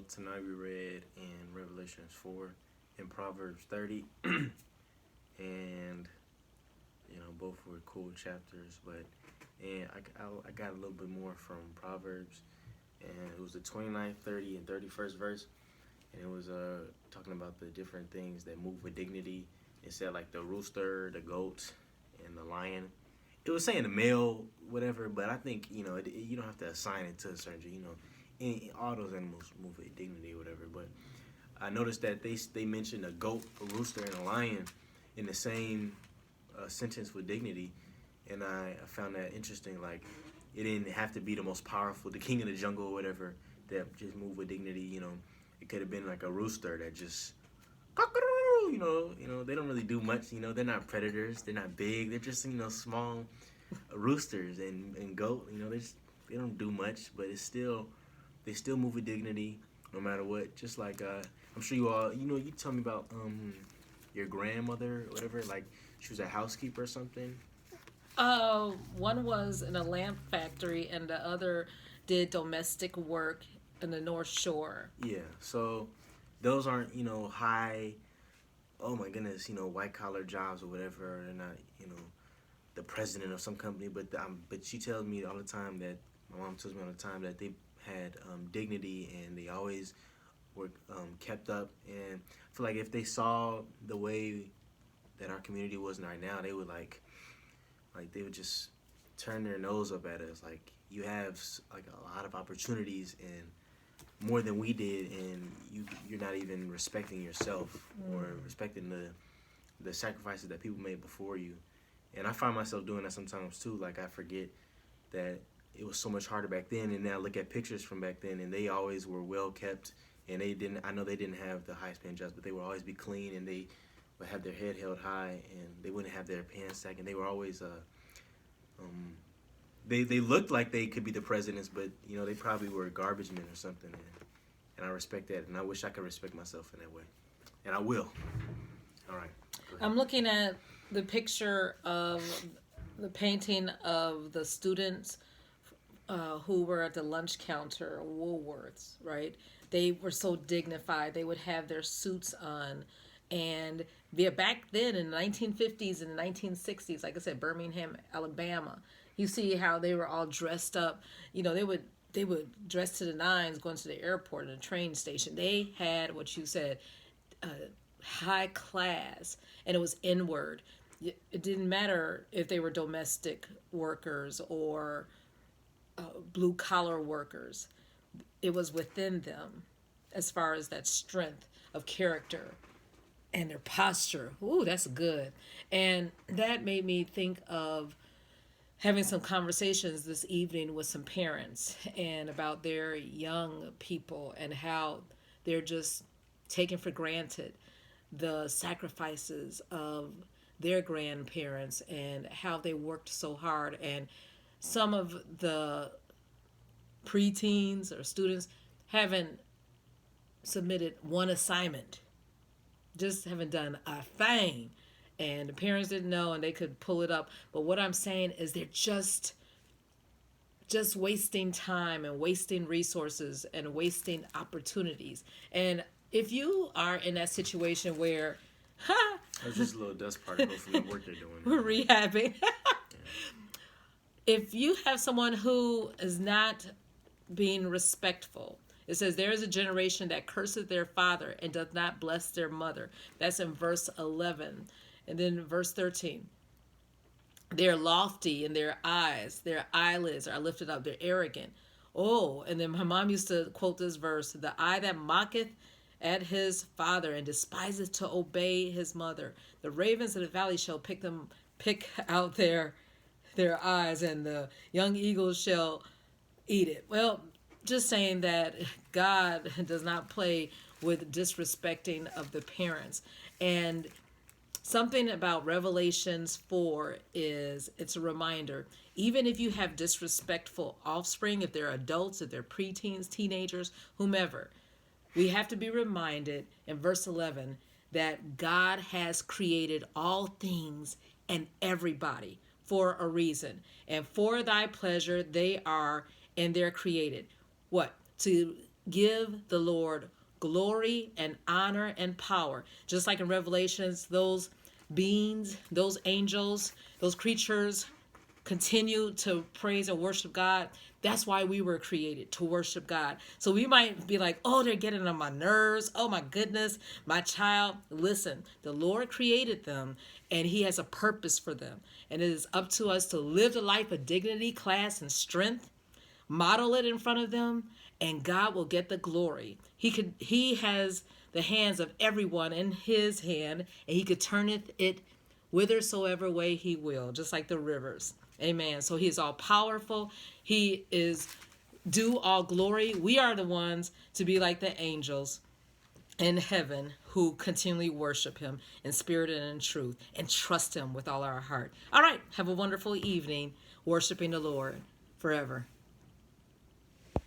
tonight we read in Revelation 4 and Proverbs 30, and both were cool chapters. But I got a little bit more from Proverbs, and it was the 29th, 30, and 31st verse, and it was talking about the different things that move with dignity. It said like the rooster, the goat, and the lion. It was saying the male, whatever, but I think you don't have to assign it to a certain. All those animals move with dignity or whatever. But I noticed that they mentioned a goat, a rooster, and a lion in the same sentence with dignity, and I found that interesting. Like, it didn't have to be the most powerful, the king of the jungle or whatever, that just move with dignity. It could have been like a rooster that just, they don't really do much. They're not predators. They're not big. They're just small roosters and goat. They don't do much, but they still move with dignity no matter what. Just like I'm sure you all, you tell me about your grandmother or whatever. Like, she was a housekeeper or something. One was in a lamp factory, and the other did domestic work in the North Shore. Yeah, so those aren't high. Oh my goodness, white collar jobs or whatever. They're not the president of some company, but she tells me all the time that my mom tells me all the time that they had dignity, and they always were kept up. And I feel like if they saw the way that our community was right now, they would they would just turn their nose up at us. Like, you have like a lot of opportunities and more than we did, and you're not even respecting yourself or respecting the sacrifices that people made before you. And I find myself doing that sometimes too. Like, I forget that it was so much harder back then, and now I look at pictures from back then, and they always were well kept, and I know they didn't have the highest paying jobs, but they would always be clean, and they would have their head held high, and they wouldn't have their pants sagging. They were always they looked like they could be the presidents, but they probably were garbage men or something, and I respect that, and I wish I could respect myself in that way, and I will. All right, I'm looking at the picture of the painting of the students who were at the lunch counter, Woolworths, right? They were so dignified. They would have their suits on. And back then in the 1950s and the 1960s, like I said, Birmingham, Alabama, you see how they were all dressed up. They would dress to the nines going to the airport and the train station. They had, what you said, high class, and it was inward. It didn't matter if they were domestic workers or blue collar workers. It was within them as far as that strength of character and their posture. Ooh, that's good. And that made me think of having some conversations this evening with some parents and about their young people and how they're just taking for granted the sacrifices of their grandparents and how they worked so hard. And some of the preteens or students haven't submitted one assignment, just haven't done a thing, and the parents didn't know and they could pull it up. But what I'm saying is they're just wasting time and wasting resources and wasting opportunities. And if you are in that situation where that's just a little dust particle from the work they're doing. We're rehabbing. If you have someone who is not being respectful, it says, there is a generation that curses their father and does not bless their mother. That's in verse 11. And then verse 13. They're lofty in their eyes. Their eyelids are lifted up. They're arrogant. Oh, and then my mom used to quote this verse. The eye that mocketh at his father and despiseth to obey his mother. The ravens of the valley shall pick out their eyes, and the young eagles shall eat it. Well, just saying that God does not play with disrespecting of the parents. And something about Revelation 4 is, it's a reminder, even if you have disrespectful offspring, if they're adults, if they're preteens, teenagers, whomever, we have to be reminded in verse 11 that God has created all things and everybody for a reason. And for thy pleasure they are, and they're created. What? To give the Lord glory and honor and power. Just like in Revelations, those beings, those angels, those creatures continue to praise and worship God. That's why we were created, to worship God. So we might be like, oh, they're getting on my nerves. Oh my goodness, my child. Listen, the Lord created them and he has a purpose for them. And it is up to us to live the life of dignity, class, and strength, model it in front of them, and God will get the glory. He has the hands of everyone in his hand, and he could turneth it whithersoever way he will, just like the rivers. Amen. So he is all powerful. He is due all glory. We are the ones to be like the angels in heaven who continually worship him in spirit and in truth and trust him with all our heart. All right. Have a wonderful evening worshiping the Lord forever.